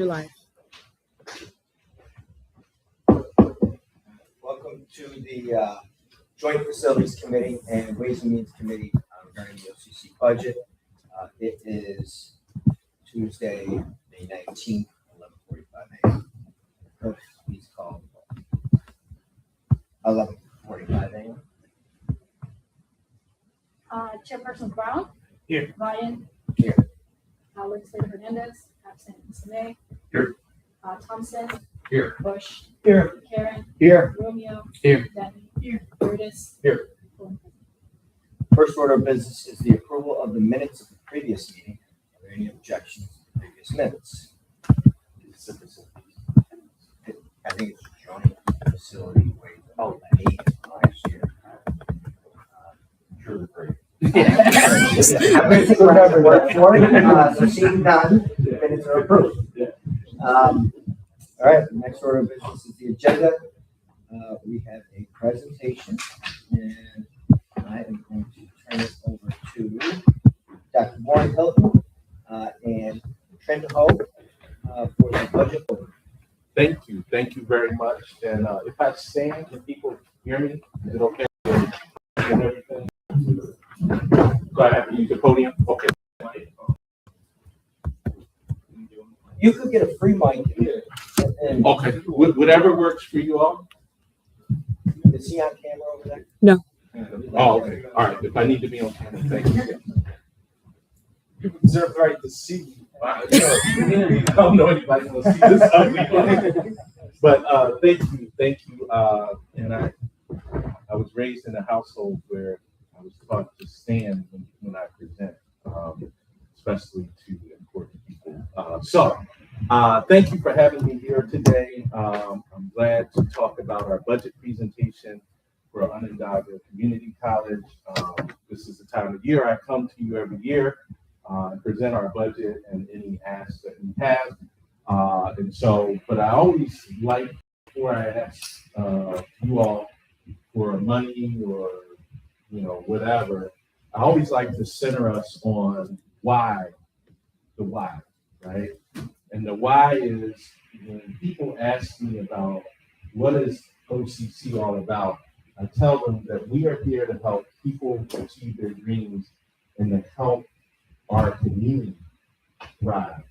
You're live. Welcome to the Joint Facilities Committee and Ways and Means Committee regarding the OCC budget. It is Tuesday, May 19th, 11:45 a.m. Please call 11:45 a.m. Chairperson Brown. Here. Ryan. Here. Legislator Hernandez, absent. Mr. May. Here. Thompson. Here. Bush. Here. Karen. Here. Romeo. Here. Denton. Here. Curtis. Here. First order of business is the approval of the minutes of the previous meeting. Are there any objections to the previous minutes? I think it's joint facility waiver. Oh, last year. Sure, great. I'm going to take whatever works for it. So seeing none, the minutes are approved. All right, the next order of business is the agenda. We have a presentation, and I am going to turn it over to Dr. Warren Hilton and Trent Ho for the budget overview. Thank you. Thank you very much. And if I stand, can people hear me? Is it okay? And everything? Do I have to use the podium? Okay. You could get a free mic here. And Okay. Whatever works for you all. is he on camera over there? No. Oh, okay. All right. If I need to be on camera, thank you. You reserve the right to see. I don't know anybody will see this ugly. But thank you. And I was raised in a household where I was taught to stand when I present, especially to important people. So thank you for having me here today. I'm glad to talk about our budget presentation for Onondaga Community College. This is the time of year I come to you every year and present our budget and any asks that we have. But I always like, before I ask you all for money or whatever, I always like to center us on the why, right? And the why is when people ask me about what is OCC all about, I tell them that we are here to help people achieve their dreams and to help our community thrive.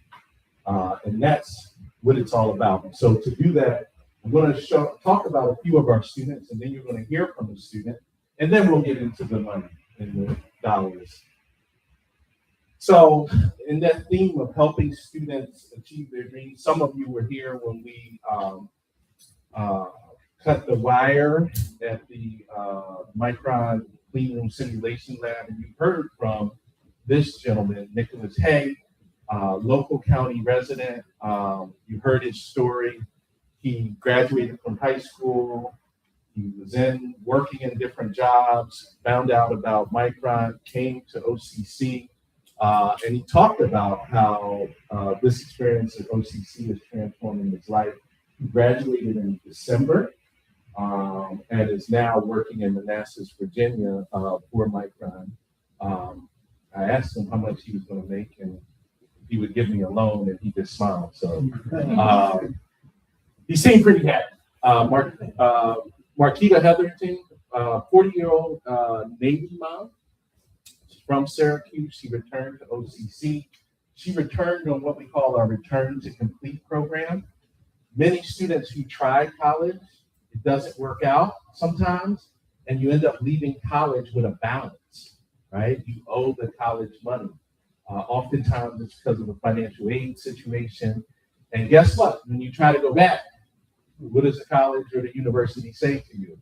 And that's what it's all about. So to do that, I'm going to talk about a few of our students, and then you're going to hear from the student, and then we'll get into the money and the dollars. So in that theme of helping students achieve their dreams, some of you were here when we cut the wire at the Micron Clean Room Simulation Lab, and you heard from this gentleman, Nicholas Hay, local county resident. You heard his story. He graduated from high school. He was working in different jobs, found out about Micron, came to OCC, and he talked about how this experience at OCC is transforming his life. He graduated in December and is now working in Manassas, Virginia for Micron. I asked him how much he was going to make, and he would give me a loan, and he just smiled. So he seemed pretty happy. Marquita Heatherton, 40-year-old Navy mom. She's from Syracuse. She returned to OCC. She returned on what we call our Return to Complete program. Many students who try college, it doesn't work out sometimes, and you end up leaving college with a balance, right? You owe the college money. Oftentimes it's because of a financial aid situation. And guess what? When you try to go back, what does the college or the university say to you?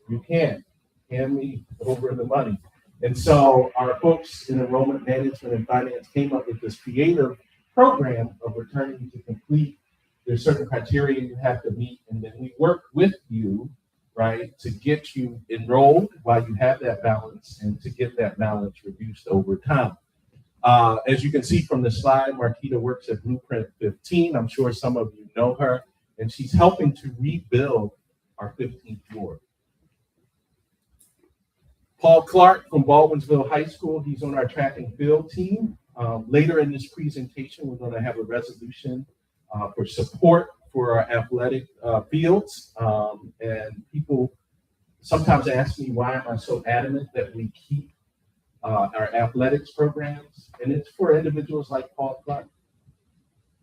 You can't. Hand me over the money. And so our folks in enrollment management and finance came up with this creative program of returning to complete. There's certain criteria you have to meet, and then we work with you, right, to get you enrolled while you have that balance and to get that balance reduced over time. As you can see from the slide, Marquita works at Blueprint 15. I'm sure some of you know her, and she's helping to rebuild our 15th floor. Paul Clark from Baldwinsville High School, he's on our track and field team. Later in this presentation, we're going to have a resolution for support for our athletic fields. And people sometimes ask me, why am I so adamant that we keep our athletics programs? And it's for individuals like Paul Clark,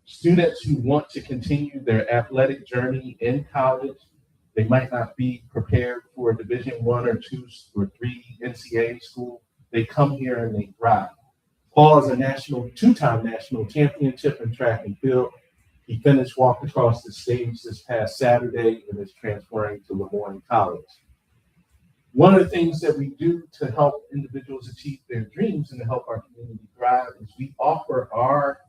students who want to continue their athletic journey in college. They might not be prepared for a Division I or II or III NCAA school. They come here and they thrive. Paul is a two-time national championship in track and field. He finished walk across the stage this past Saturday and is transferring to Lemoyne College. One of the things that we do to help individuals achieve their dreams and to help our community thrive is we offer our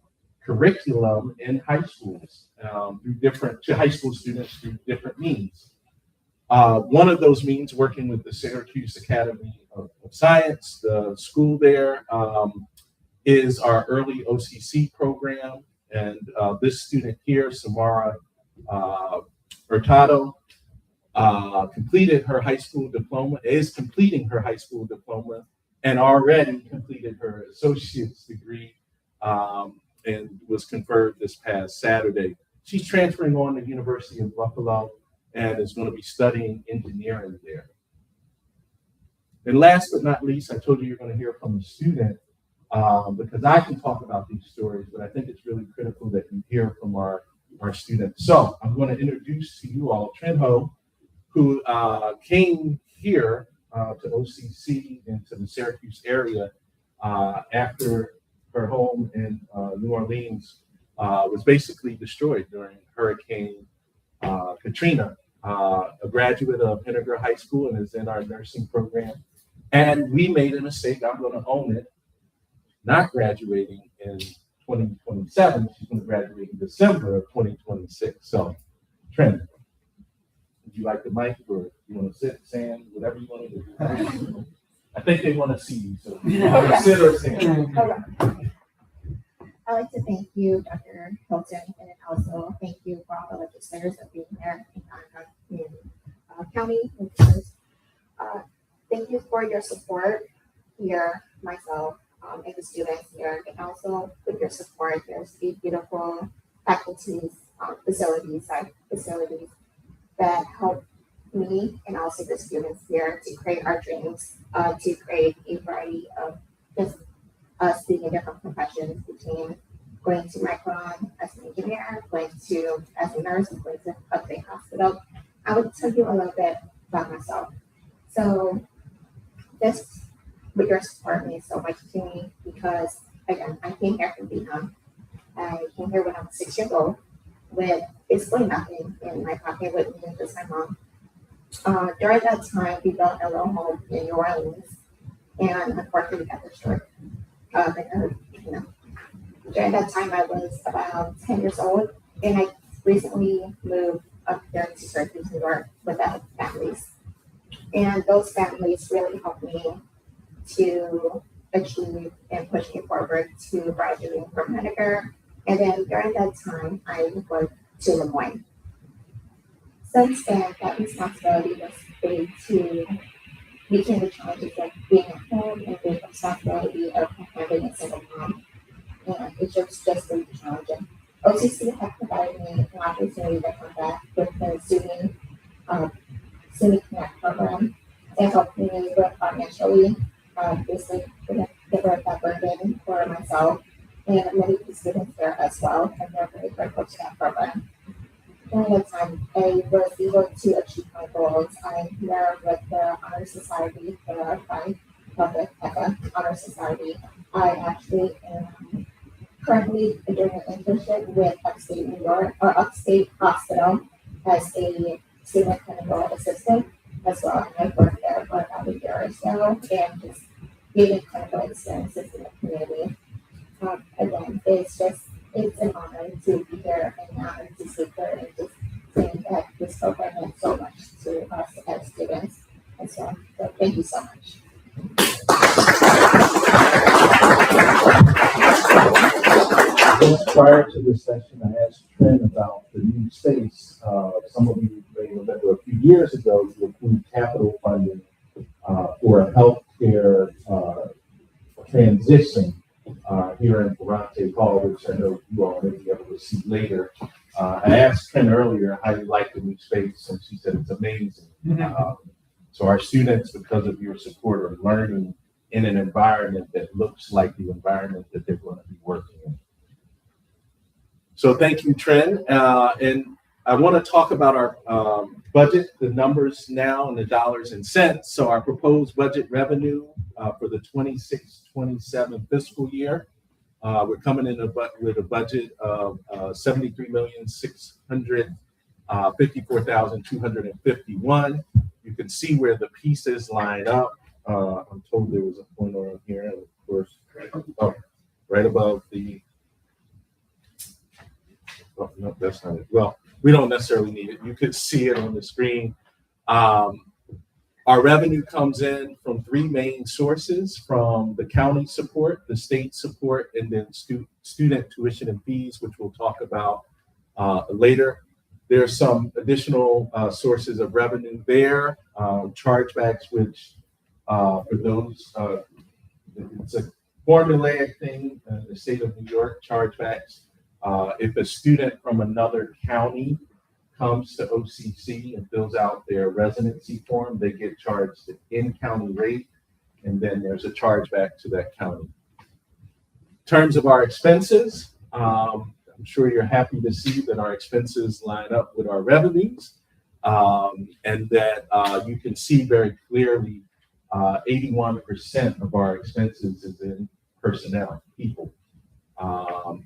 curriculum in high schools to high school students through different means. One of those means, working with the Syracuse Academy of Science, the school there, is our early OCC program. And this student here, Samara Hurtado, completed her high school diploma, is completing her high school diploma, and already completed her associate's degree and was conferred this past Saturday. She's transferring on to the University of Buffalo and is going to be studying engineering there. And last but not least, I told you you're going to hear from a student because I can talk about these stories, but I think it's really critical that you hear from our students. So I'm going to introduce to you all Trent Ho, who came here to OCC and to the Syracuse area after her home in New Orleans was basically destroyed during Hurricane Katrina. A graduate of Henniger High School and is in our nursing program. And we made a mistake, I'm going to own it, not graduating in 2027. She's going to graduate in December of 2026. So, Trent, would you like the mic, or you want to sit, stand, whatever you want to do? I think they want to see you, so sit or stand. I'd like to thank you, Dr. Hilton, and also thank you for all the legislators that being here in Onondaga County. Thank you for your support here, myself, and the students here, and also with your support, there's these beautiful faculties, facilities that help me and also the students here to create our dreams, to create a variety of just us being in different professions, between going to Micron as an engineer, going to as a nurse, and going to Upstate Hospital. I would tell you a little bit about myself. So this, with your support, means so much to me because, again, I came here from Vietnam. I came here when I was 6 years old with basically nothing in my pocket with me, just my mom. During that time, we built a little home in New Orleans, and unfortunately, we got destroyed. During that time, I was about 10 years old, and I recently moved up there to Syracuse, New York, without families. And those families really helped me to achieve and push me forward to graduating from Henniger. And then during that time, I went to Lemoyne. Since then, that responsibility was big to meeting the challenges of being at home and the responsibility of having a single mom. And it's just really challenging. OCC has provided me an opportunity to come back with the SUNY Connect program and help me with financially, basically give up that burden for myself and many of the students there as well. And they're very grateful to that program. During that time, I was able to achieve my goals. I'm here with the Honor Society, the Public Honor Society. I actually am currently doing an internship with Upstate New York or Upstate Hospital as a student clinical assistant as well. And I've worked there for about a year or so and just gaining clinical experiences in the community. Again, it's an honor to be here and an honor to speak here and just saying that this program meant so much to us as students as well. So thank you so much. Prior to this session, I asked Trent about the new space. Some of you may remember a few years ago, to include capital funding for a healthcare transition here in Ferrante Hall, which I know you all may be able to see later. I asked Ken earlier how you like the new space, and she said it's amazing. So our students, because of your support, are learning in an environment that looks like the environment that they're going to be working in. So thank you, Trent. And I want to talk about our budget, the numbers now and the dollars and cents. So our proposed budget revenue for the 26-27 fiscal year, we're coming in with a budget of $73,654,251. You can see where the pieces line up. I'm told there was a pointer on here, and of course, right above the. Oh, no, that's not it. Well, we don't necessarily need it. You could see it on the screen. Our revenue comes in from three main sources: from the county support, the state support, and then student tuition and fees, which we'll talk about later. There's some additional sources of revenue there, chargebacks, which for those, it's a formulaic thing in the state of New York, chargebacks. If a student from another county comes to OCC and fills out their residency form, they get charged the in-county rate, and then there's a chargeback to that county. In terms of our expenses, I'm sure you're happy to see that our expenses line up with our revenues, and that you can see very clearly 81% of our expenses is in personnel, people.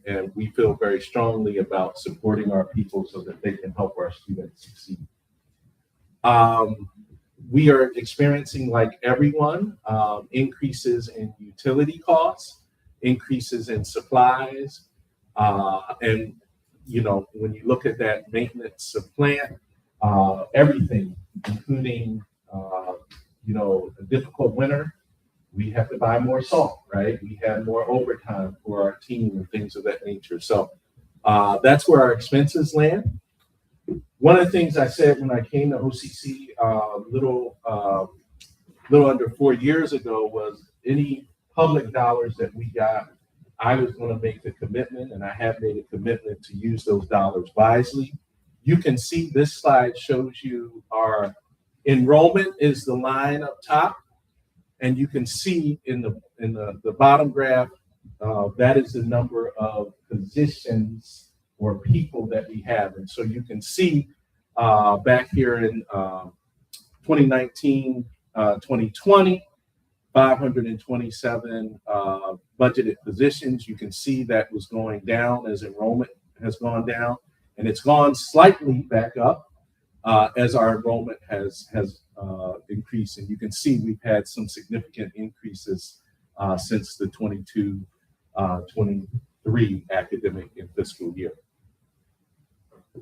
And we feel very strongly about supporting our people so that they can help our students succeed. We are experiencing, like everyone, increases in utility costs, increases in supplies, and you know, when you look at that maintenance of plant, everything, including you know, a difficult winter, we have to buy more salt, right? We have more overtime for our team and things of that nature. So that's where our expenses land. One of the things I said when I came to OCC little under 4 years ago was any public dollars that we got, I was going to make the commitment, and I have made a commitment to use those dollars wisely. You can see this slide shows you our enrollment is the line up top. And you can see in the bottom graph, that is the number of positions or people that we have. And so you can see back here in 2019, 2020, 527 budgeted positions. You can see that was going down as enrollment has gone down, and it's gone slightly back up as our enrollment has increased. And you can see we've had some significant increases since the 22-23 academic and fiscal year.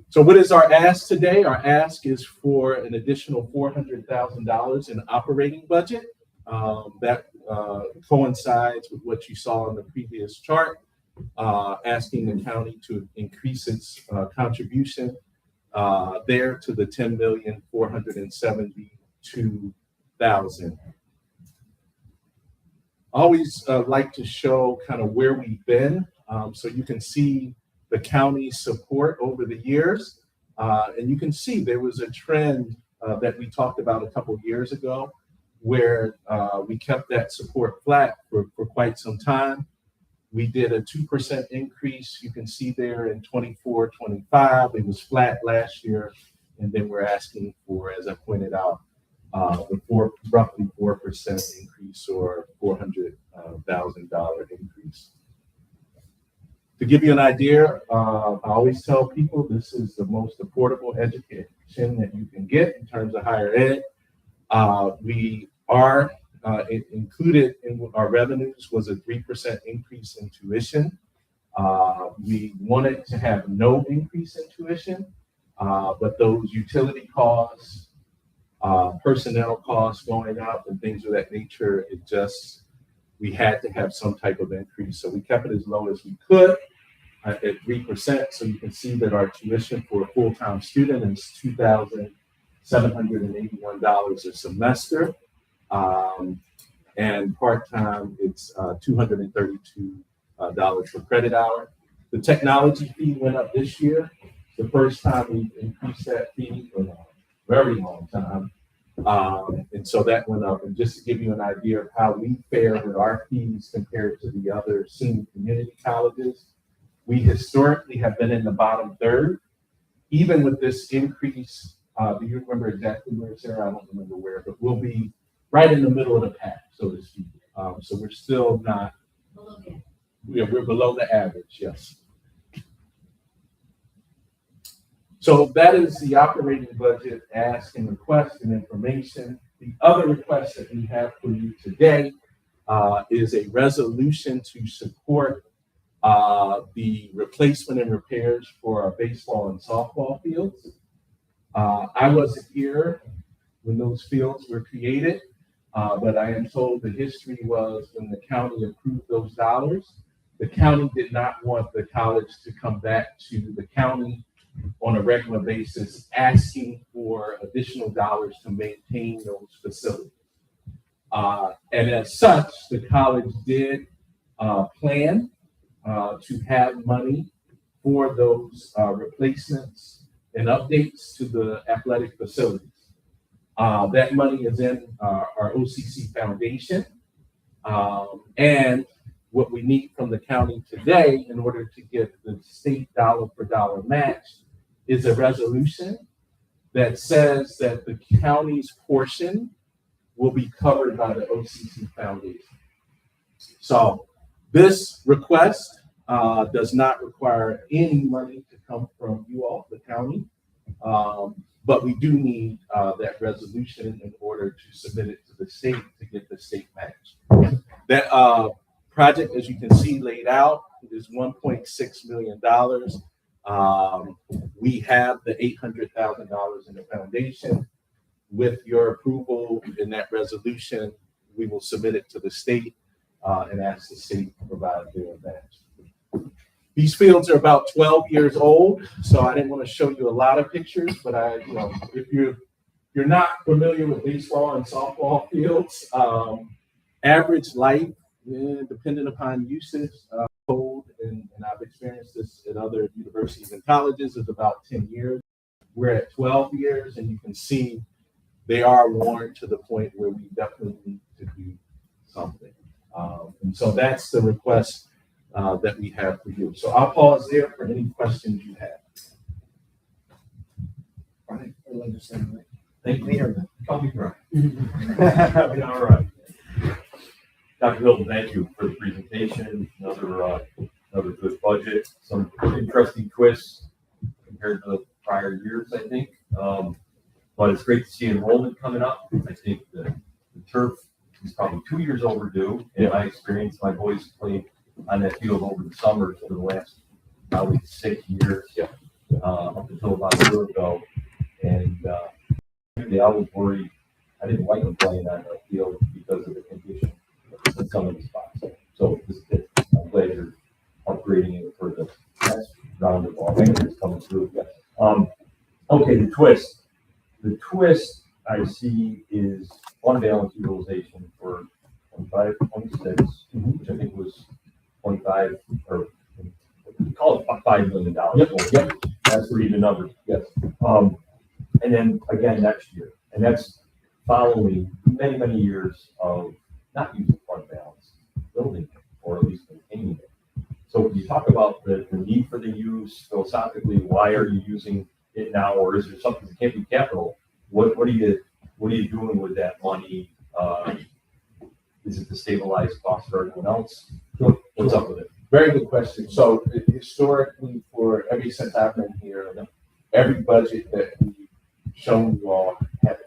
So what is our ask today? Our ask is for an additional $400,000 in operating budget. That coincides with what you saw on the previous chart, asking the county to increase its contribution there to the $10,472,000. Always like to show kind of where we've been, so you can see the county's support over the years, and you can see there was a trend that we talked about a couple years ago where we kept that support flat for quite some time. We did a 2% increase. You can see there in 24-25, it was flat last year. And then we're asking for, as I pointed out, roughly 4% increase or $400,000 increase. To give you an idea, I always tell people this is the most affordable education that you can get in terms of higher ed. We are included in our revenues was a 3% increase in tuition. We wanted to have no increase in tuition, but those utility costs, personnel costs going up and things of that nature, we had to have some type of increase. So we kept it as low as we could at 3%. So you can see that our tuition for a full-time student is $2,781 a semester. And part-time, it's $232 dollars per credit hour. The technology fee went up this year. The first time we increased that fee in a very long time. And so that went up. And just to give you an idea of how we fare with our fees compared to the other senior community colleges, we historically have been in the bottom third. Even with this increase, do you remember exactly where, Sarah? I don't remember where, but we'll be right in the middle of the pack, so to speak. So we're still not, we're below the average, yes. So that is the operating budget, ask and request and information. The other request that we have for you today is a resolution to support the replacement and repairs for our baseball and softball fields. I wasn't here when those fields were created, but I am told the history was when the county approved those dollars, the county did not want the college to come back to the county on a regular basis asking for additional dollars to maintain those facilities. And as such, the college did plan to have money for those replacements and updates to the athletic facilities. That money is in our OCC foundation. And what we need from the county today in order to get the state dollar for dollar match is a resolution that says that the county's portion will be covered by the OCC foundation. So this request does not require any money to come from you all, the county, but we do need that resolution in order to submit it to the state to get the state match. That project, as you can see laid out, is $1.6 million. We have the $800,000 in the foundation. With your approval in that resolution, we will submit it to the state and ask the state to provide their match. These fields are about 12 years old, so I didn't want to show you a lot of pictures, but if you're not familiar with baseball and softball fields, average life, depending upon usage, code, and I've experienced this at other universities and colleges, is about 10 years. We're at 12 years, and you can see they are worn to the point where we definitely need to do something. And so that's the request that we have for you. So I'll pause there for any questions you have. All right, I'll understand, right? Thank you. Call me Brian. All right. Dr. Hilton, thank you for the presentation. Another good budget. Some interesting twists compared to the prior years, I think. But it's great to see enrollment coming up. I think the turf is probably 2 years overdue. In my experience, my boys played on that field over the summer for the last probably 6 years, up until about a year ago. And I was worried. I didn't like them playing on that field because of the condition in some of the spots. So I'm glad you're upgrading it for the next round of ball. It's coming through. Okay, the twist. The twist I see is fund balance utilization for 25, 26, which I think was 25, or call it $5 million. Yep. That's for even numbers. Yes. And then again next year. And that's following many, many years of not using fund balance, building it, or at least maintaining it. So when you talk about the need for the use philosophically, why are you using it now, or is there something that can't be capital? What are you doing with that money? Is it to stabilize costs for everyone else? What's up with it? Very good question. So historically, ever since I've been here, every budget that we've shown you all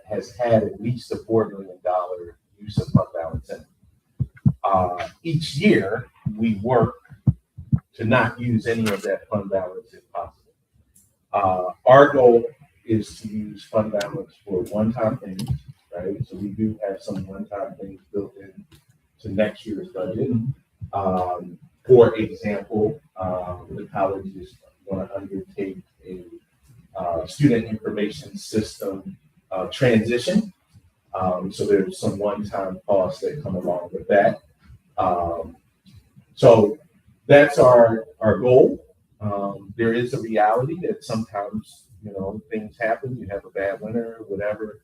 has had at least a $4 million use of fund balance in it. Each year, we work to not use any of that fund balance if possible. Our goal is to use fund balance for one-time things, right? So we do have some one-time things built in to next year's budget. For example, the college is going to undertake a student information system transition. So there's some one-time costs that come along with that. So that's our goal. There is a reality that sometimes, things happen, you have a bad winter or whatever,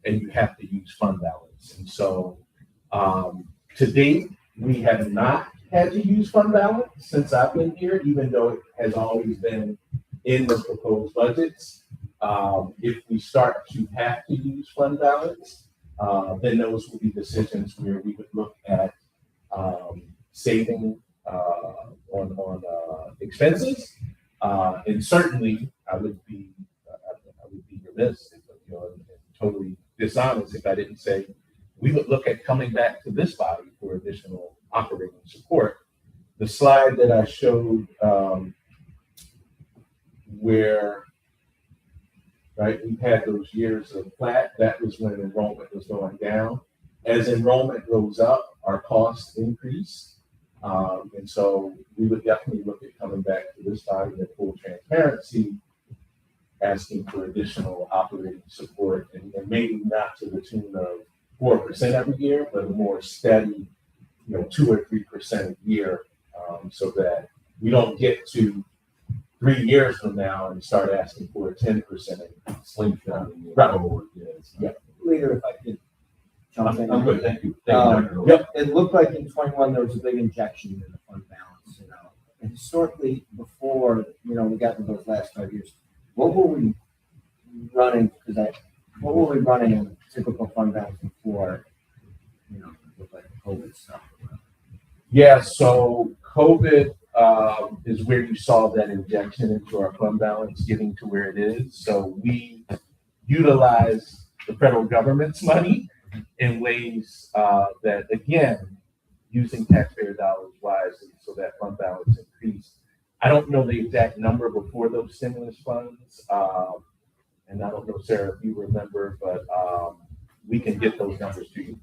and you have to use fund balance. And so to date, we have not had to use fund balance since I've been here, even though it has always been in the proposed budgets. If we start to have to use fund balance, then those will be decisions where we would look at saving on expenses. And certainly, I would be remiss, and totally dishonest if I didn't say we would look at coming back to this body for additional operating support. The slide that I showed, where we've had those years of flat, that was when enrollment was going down. As enrollment goes up, our costs increase. And so we would definitely look at coming back to this body in full transparency, asking for additional operating support, and maybe not to the tune of 4% every year, but a more steady, 2 or 3% a year, so that we don't get to 3 years from now and start asking for a 10% increase. Slingshot. Right. Yeah. Leader, if I could jump in. I'm good, thank you. Thank you, Dr. Yep, it looked like in 21 there was a big injection in the fund balance, And historically, before, we got into those last 5 years, what were we running? What were we running in typical fund balance before, with like COVID stuff? Yeah, so COVID is where you saw that injection into our fund balance getting to where it is. So we utilize the federal government's money in ways that, again, using taxpayer dollars wisely so that fund balance increased. I don't know the exact number before those stimulus funds. And I don't know, Sarah, if you remember, but we can get those numbers to you.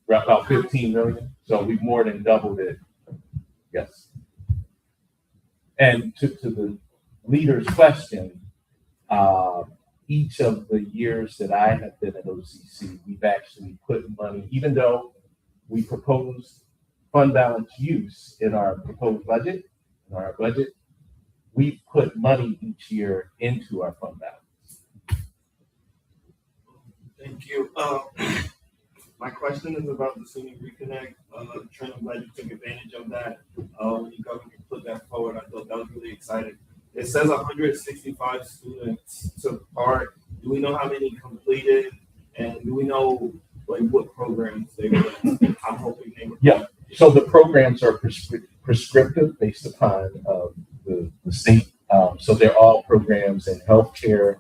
Right, about 15 million. So we've more than doubled it. Yes. And to the leader's question, each of the years that I have been at OCC, we've actually put money, even though we proposed fund balance use in our proposed budget, we put money each year into our fund balance. Thank you. My question is about the Senior Reconnect. Trent, I'm glad you took advantage of that. When you government put that forward, I thought that was really exciting. It says 165 students took part. Do we know how many completed? And do we know what programs they were in? I'm hoping they were. Yeah. So the programs are prescriptive based upon the state. So they're all programs in healthcare,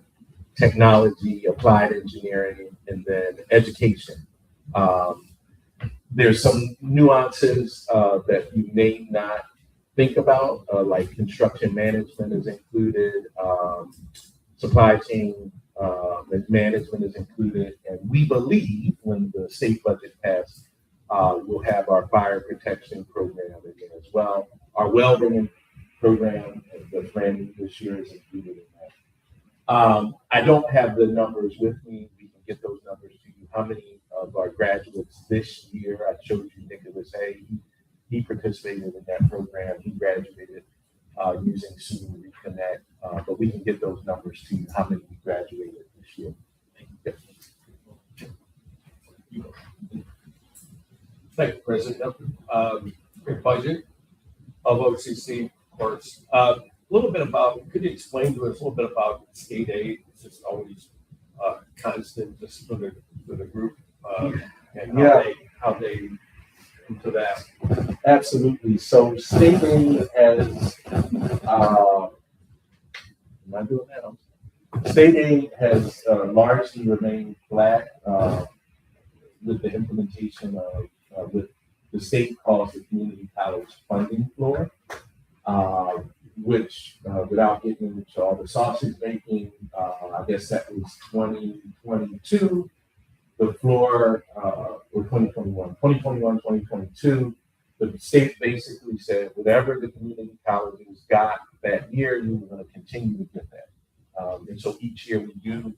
technology, applied engineering, and then education. There's some nuances that you may not think about, like construction management is included, supply chain management is included, and we believe when the state budget passed, we'll have our fire protection program again as well. Our welding program that's brand new this year is included in that. I don't have the numbers with me. We can get those numbers to you. How many of our graduates this year? I showed you Nicholas Hay. He participated in that program. He graduated using Senior Reconnect, but we can get those numbers to you. How many we graduated this year? Thank you, President. Your budget of OCC, of course. A little bit about, could you explain to us a little bit about state aid? It's just always constant just for the group and how they into that. Absolutely. So state aid has, am I doing that? State aid has largely remained flat with the implementation of what the state calls the community college funding floor, which without getting into all the sausage making, I guess that was 2022. The floor, or 2021, 2022, the state basically said whatever the community colleges got that year, you were going to continue to get that. And so each year we do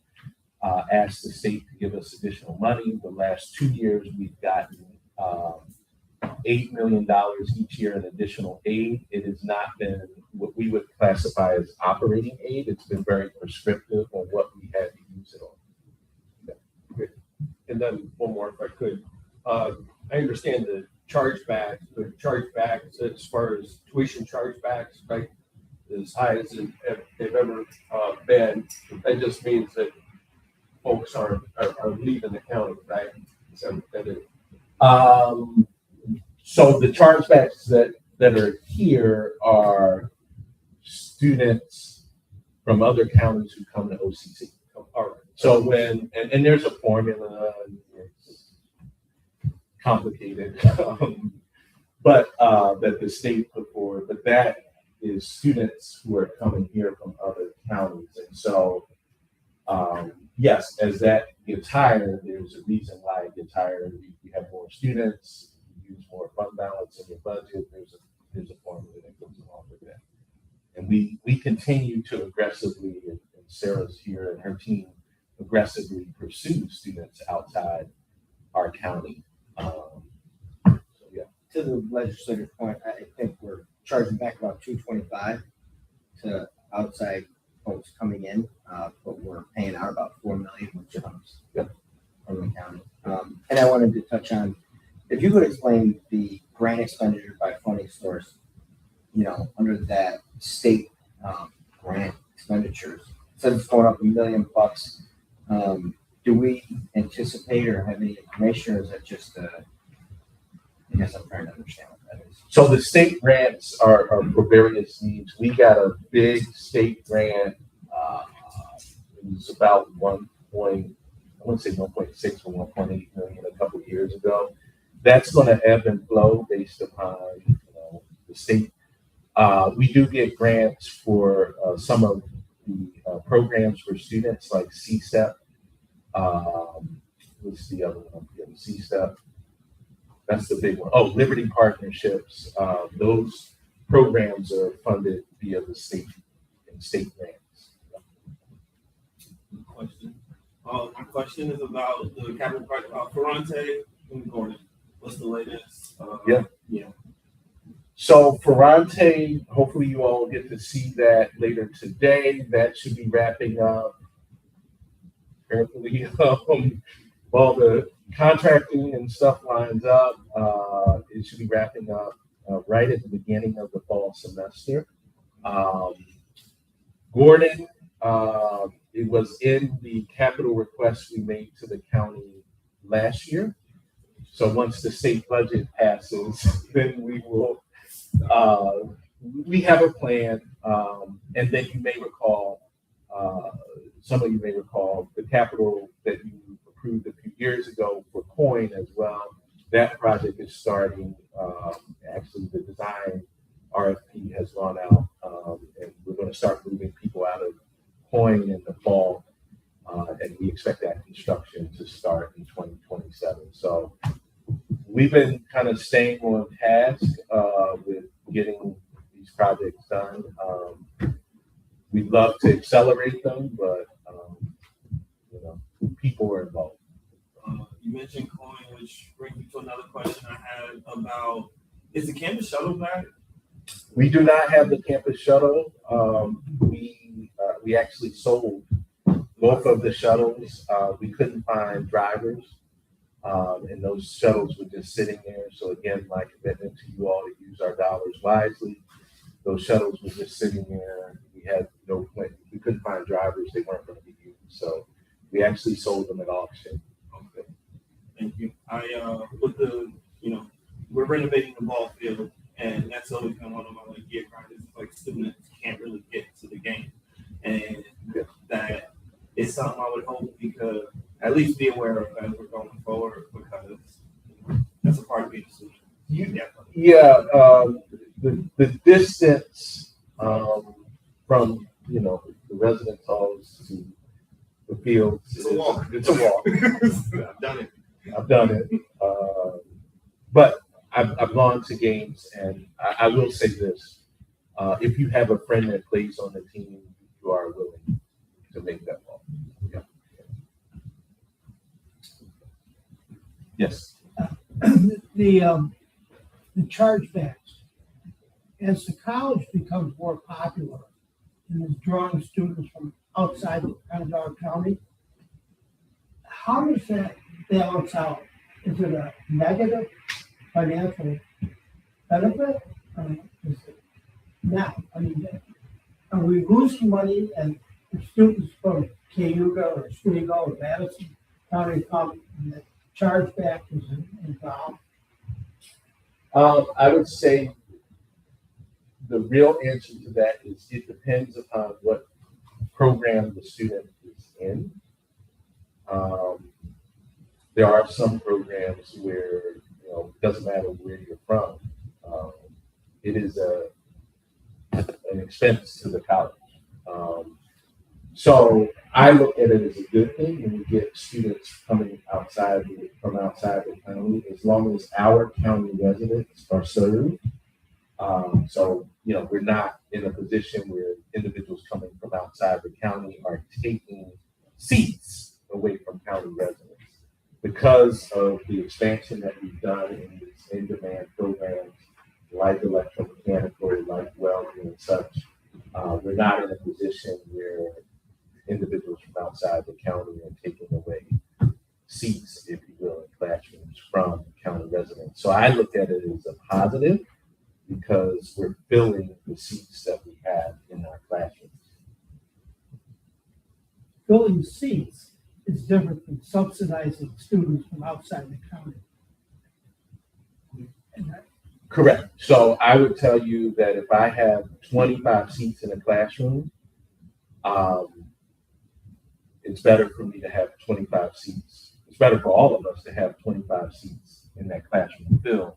ask the state to give us additional money. The last 2 years we've gotten $8 million each year in additional aid. It has not been what we would classify as operating aid. It's been very prescriptive on what we had to use it on. And then one more, if I could. I understand the chargebacks as far as tuition chargebacks, right? As high as they've ever been. That just means that folks are leaving the county, right? So so the chargebacks that are here are students from other counties who come to OCC. all right. So when, and there's a formula, and it's complicated, but that the state put forward, but that is students who are coming here from other counties. And so, yes, as that gets higher, there's a reason why it gets higher. You have more students, you use more fund balance in your budget. There's a formula that goes along with that. And we continue to aggressively, and Sarah's here and her team aggressively pursue students outside our county. So yeah. To the legislator's point, I think we're charging back about $225 to outside folks coming in, but we're paying out about $4 million, which comes from the county. And I wanted to touch on, if you could explain the grant expenditure by funding source, under that state grant expenditures. So it's going up $1 million. Do we anticipate or have any information, or is that just I guess I'm trying to understand what that is. So the state grants are for various needs. We got a big state grant. It was about 1.6 or 1.8 million a couple of years ago. That's going to ebb and flow based upon the state. We do get grants for some of the programs for students like CSTEP. What's the other one? CSTEP. That's the big one. Oh, Liberty Partnerships. Those programs are funded via the state grants. Question. My question is about the capital project, Ferrante and Gordon. What's the latest? Yeah. So Ferrante, hopefully you all get to see that later today. That should be wrapping up. Carefully, while the contracting and stuff lines up, it should be wrapping up right at the beginning of the fall semester. Gordon, it was in the capital request we made to the county last year. So once the state budget passes, then we will, we have a plan. And then you may recall, some of you may recall the capital that you approved a few years ago for COIN as well. That project is starting. Actually, the design RFP has gone out, and we're going to start moving people out of COIN in the fall, and we expect that construction to start in 2027. So we've been kind of staying on task with getting these projects done. We'd love to accelerate them, but people are involved. You mentioned COIN, which brings me to another question I had about, is the campus shuttle back? We do not have the campus shuttle. We actually sold both of the shuttles. We couldn't find drivers, and those shuttles were just sitting there. So again, my commitment to you all to use our dollars wisely. Those shuttles were just sitting there. We had no plan. We couldn't find drivers. They weren't going to be used. So we actually sold them at auction. Okay. Thank you. With the, we're renovating the ball field, and that's always been one of my gear grinders. Like students can't really get to the game, and that is something I would hope we could at least be aware of as we're going forward, because that's a part of being a student. The distance from the residence halls to the fields. It's a walk. It's a walk. I've done it. But I've gone to games, and I will say this: if you have a friend that plays on the team, you are willing to make that walk. Yeah. Yes. The the chargebacks. As the college becomes more popular and is drawing students from outside of Onondaga County, how does that balance out? Is it a negative financial benefit? Is it not? I mean, are we losing money and the students from Cayuga or Oswego or Madison County come and the chargeback is involved? I would say the real answer to that is it depends upon what program the student is in. There are some programs where, it doesn't matter where you're from. It is an expense to the college. So I look at it as a good thing when we get students coming from outside the county, as long as our county residents are served. So, we're not in a position where individuals coming from outside the county are taking seats away from county residents. Because of the expansion that we've done in these in-demand programs, like electromechanical, like welding and such, we're not in a position where individuals from outside the county are taking away seats, if you will, in classrooms from county residents. So I look at it as a positive because we're filling the seats that we have in our classrooms. Filling seats is different from subsidizing students from outside the county. Correct. So I would tell you that if I have 25 seats in a classroom, it's better for me to have 25 seats. It's better for all of us to have 25 seats in that classroom filled,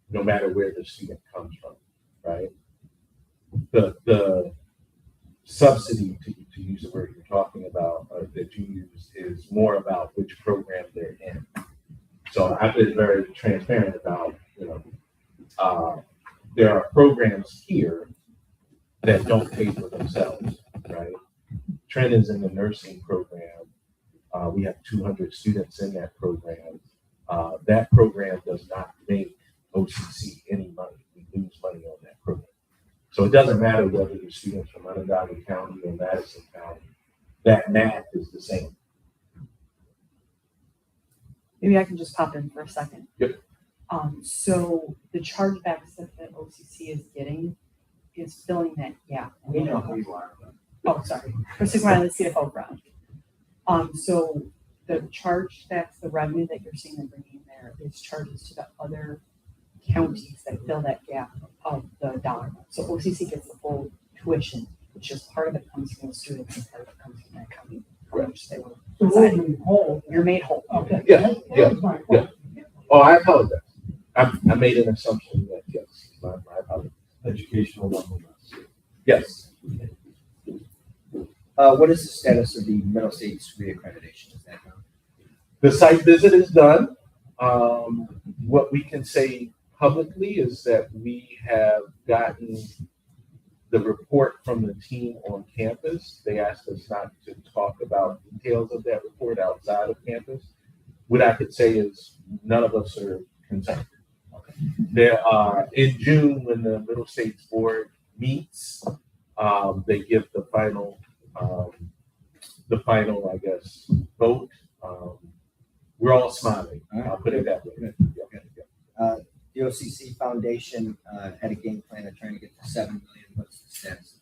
no matter where the student comes from, right? The subsidy, to use the word you're talking about, that you use, is more about which program they're in. So I've been very transparent about, there are programs here that don't pay for themselves, right? Trent is in the nursing program. We have 200 students in that program. That program does not make OCC any money. We lose money on that program. So it doesn't matter whether the students from Onondaga County or Madison County, that math is the same. Maybe I can just pop in for a second. Yep. So the chargebacks that the OCC is getting is filling that gap. We know who you are. Oh, sorry. For Sigma Island CFO Brown. So the chargebacks, the revenue that you're seeing them bringing in there is charges to the other counties that fill that gap of the dollar amount. So OCC gets the full tuition, which just part of it comes from the students and part of it comes from that county. Which they were So we're made whole. You're made whole. Okay. Yeah, That was my point. Oh, I apologize. I made an assumption that, yes, my apologies. Educational level. Yes. What is the status of the Middle States reaccreditation? Is that done? The site visit is done. What we can say publicly is that we have gotten the report from the team on campus. They asked us not to talk about details of that report outside of campus. What I could say is none of us are concerned. Okay. There are, in June, when the Middle States Board meets, they give the final, I guess, vote. We're all smiling. I'll put it that way. Yeah. The OCC Foundation had a game plan of trying to get to 7 million. What's the status of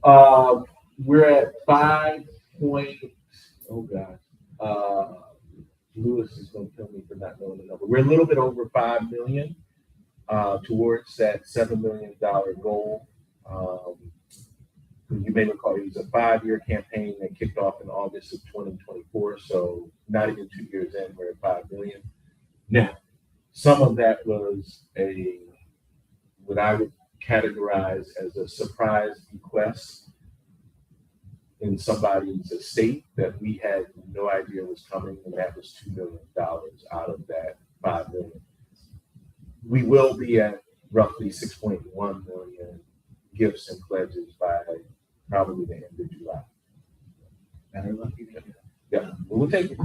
that? We're at 5 point. Oh gosh. Lewis is going to kill me for not knowing the number. We're a little bit over 5 million towards that $7 million goal. You may recall it was a 5-year campaign that kicked off in August of 2024. So not even 2 years in, we're at 5 million. Now, some of that was what I would categorize as a surprise request in somebody's estate that we had no idea was coming, and that was $2 million out of that 5 million. We will be at roughly 6.1 million gifts and pledges by probably the end of July. Better lucky. Yeah, we'll take it.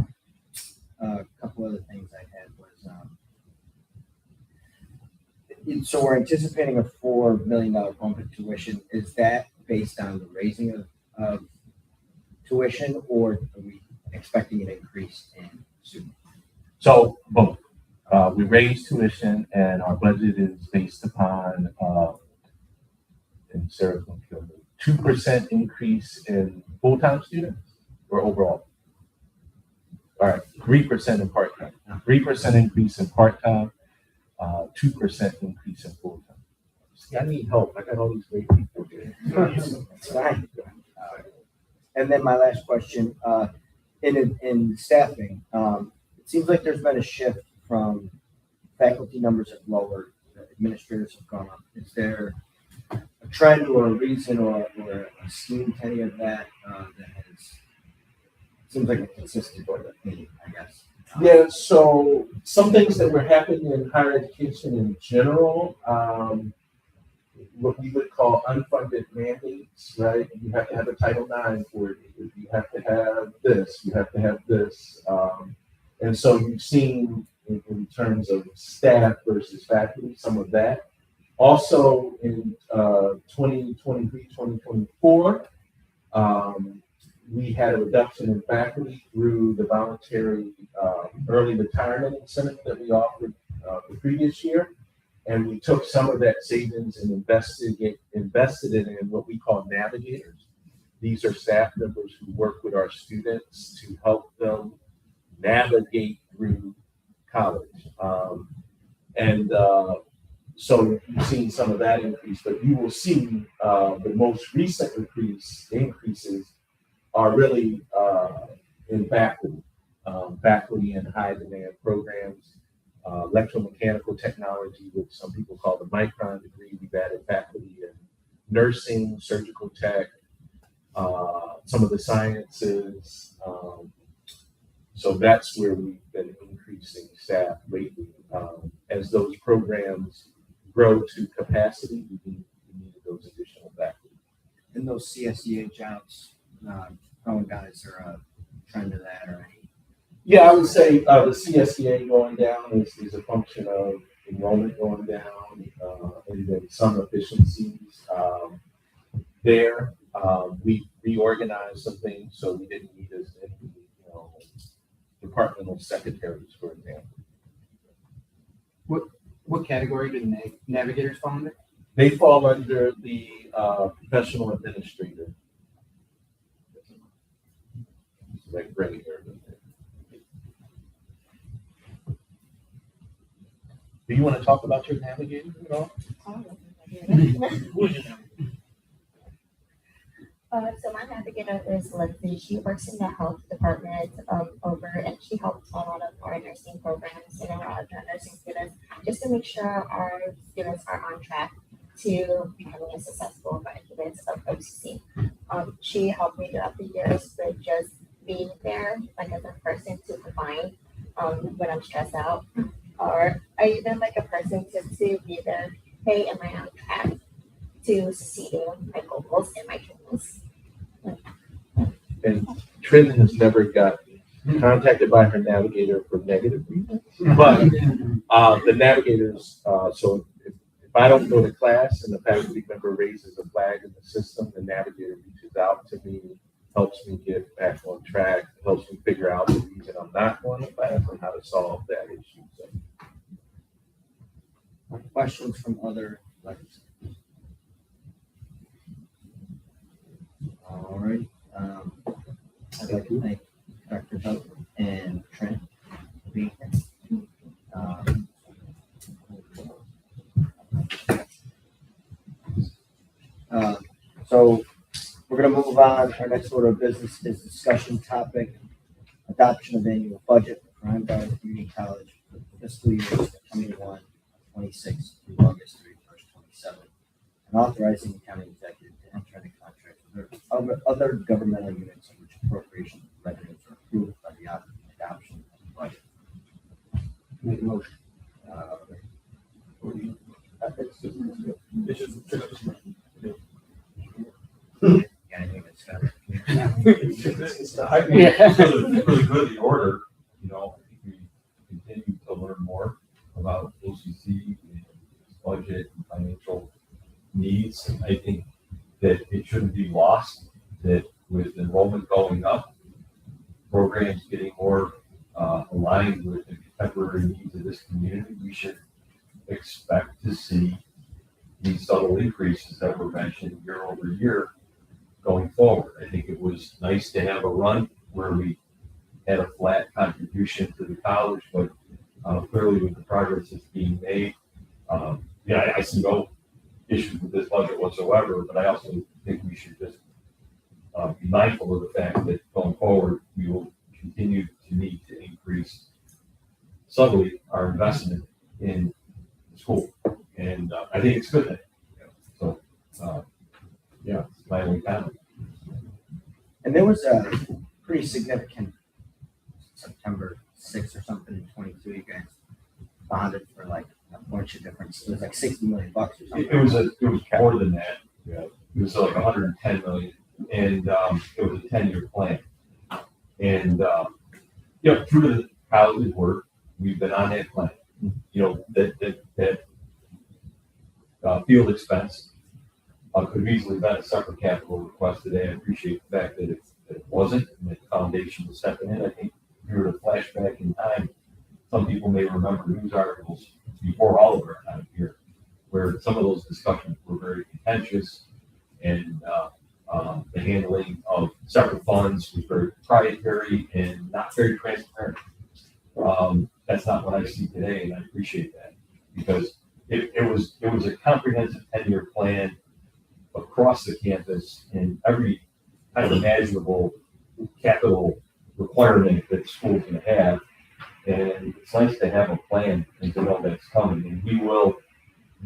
A couple other things I had was So we're anticipating a $4 million bump in tuition. Is that based on the raising of tuition, or are we expecting an increase in students? So both. We raised tuition, and our budget is based upon, and Sarah's going to kill me, 2% increase in full-time students or overall? All right, 3% in part-time. 3% increase in part-time, 2% increase in full-time. See, I need help. I got all these great people here. It's fine. And then my last question, in staffing, it seems like there's been a shift from faculty numbers have lowered, administrators have gone up. Is there a trend or a reason or a scheme to any of that that has, seems like a consistent theme, I guess? Yeah, so some things that were happening in higher education in general, what we would call unfunded mandates, right? You have to have a Title IX for it. You have to have this, you have to have this. And so you've seen in terms of staff versus faculty, some of that. Also in 2023, 2024, we had a reduction in faculty through the voluntary early retirement incentive that we offered the previous year. And we took some of that savings and invested it in what we call navigators. These are staff members who work with our students to help them navigate through college. So you've seen some of that increase, but you will see the most recent increases are really in faculty in high demand programs, electromechanical technology, which some people call the micron degree. We've added faculty in nursing, surgical tech, some of the sciences. So that's where we've been increasing staff lately. As those programs grow to capacity, we need those additional faculty. And those CSEA jobs, guys are a trend of that or any? Yeah, I would say the CSEA going down is a function of enrollment going down, and then some efficiencies there. We reorganized some things, so we didn't need as many, departmental secretaries, for example. What category do the navigators fall under? They fall under the professional administrator. Like gray hair. Do you want to talk about your navigator at all? So my navigator is Lindsay. She works in the health department and she helps on a lot of our nursing programs and our nursing students, just to make sure our students are on track to becoming a successful graduates of OCC. She helped me throughout the years with just being there, like as a person to provide when I'm stressed out, or I even like a person to be there. Hey, am I on track to succeeding my goals and my dreams? And Trin has never got contacted by her navigator for negative reasons, but the navigators. So if I don't go to class and the faculty member raises a flag in the system, the navigator reaches out to me, helps me get back on track, helps me figure out the reason I'm not going to class and how to solve that issue. So. Questions from other legislators? All right. I'd like to thank Dr. Hunt and Trent for being here. So we're going to move on. Our next order of business is discussion topic, adoption of annual budget for Onondaga Community College for the fiscal years 21-26 through August 31st, 27, and authorizing the county executive to enter into contract with other governmental units in which appropriation revenues are approved by the adoption of the budget. Make a motion. Anything that's got it. I think it's really good, the order, I think we continue to learn more about OCC and budget financial needs. I think that it shouldn't be lost that with enrollment going up, programs getting more aligned with the contemporary needs of this community, we should expect to see these subtle increases that were mentioned year over year going forward. I think it was nice to have a run where we had a flat contribution to the college, but clearly with the progress that's being made, I see no issues with this budget whatsoever, but I also think we should just be mindful of the fact that going forward, we will continue to need to increase subtly our investment in the school. And I think it's good. So, it's my only comment. And there was a pretty significant September 6th or something in 22, you guys bonded for like a bunch of different, it was like $60 million or something. It was more than that. Yeah. It was like 110 million, and it was a 10-year plan. And true to the college's work, we've been on that plan. That field expense could have easily been a separate capital request today. I appreciate the fact that it wasn't, and that the foundation was stepping in. I think if you were to flash back in time, some people may remember news articles before all of our time here, where some of those discussions were very contentious, and the handling of separate funds was very proprietary and not very transparent. That's not what I see today, and I appreciate that, because it was a comprehensive 10-year plan across the campus in every kind of imaginable capital requirement that the school's going to have. And it's nice to have a plan and to know that's coming. And we will,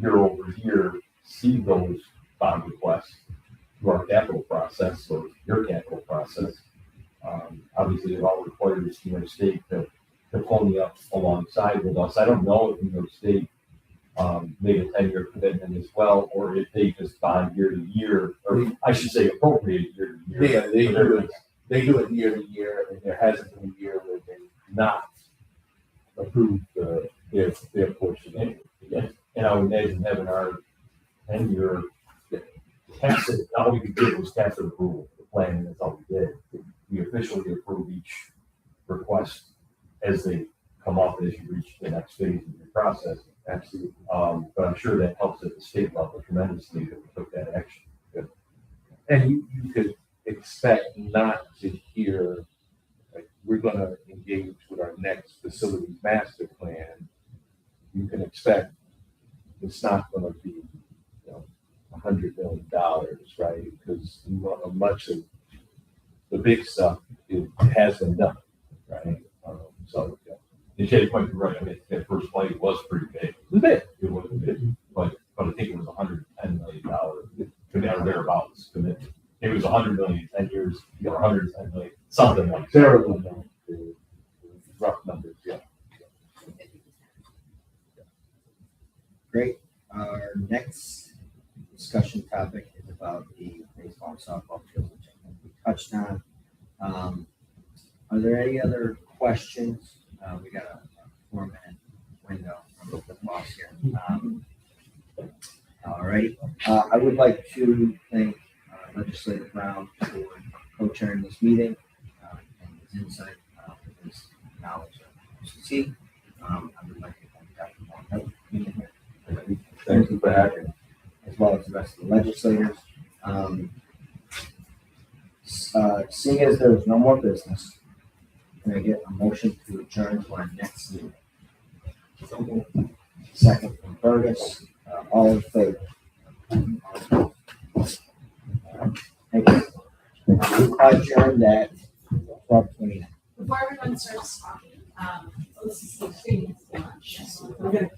year over year, see those bond requests through our capital process or your capital process. Obviously, it all requires New York State to pony up alongside with us. I don't know if New York State made a 10-year commitment as well, or if they just bond year to year, or I should say appropriate year to year. Yeah, they do it year to year, and there hasn't been a year where they not approved their portion. And I would imagine having our 10-year tacit, all we could do was tacit approval, the plan, and that's all we did. We officially approve each request as they come up as you reach the next phase of your process. Absolutely. But I'm sure that helps at the state level tremendously that we took that action. And you could expect not to hear, like, we're going to engage with our next facilities master plan. You can expect it's not going to be, $100 million, right? Because much of the big stuff has been done, right? The Jay might be right. I mean, that first play was pretty big. It was big. It was big, but I think it was $110 million. Or thereabouts commitment. It was 100 million, 10 years, 110 million, something like that. Terrible, rough numbers, yeah. Great. Our next discussion topic is about the baseball and softball field, which I think we touched on. Are there any other questions? We got a 4-minute window on the boss here. All right. I would like to thank Legislator Brown for co-chairing this meeting and his insight, his knowledge of OCC. I would like to thank Dr. Brown for being here. Thank you for having me. As well as the rest of the legislators. Seeing as there is no more business, can I get a motion to adjourn to our next meeting? Second from Fergus. All in favor? Thank you. Adjourned at 12:29. Before everyone starts talking, OCC training is launched. We're gonna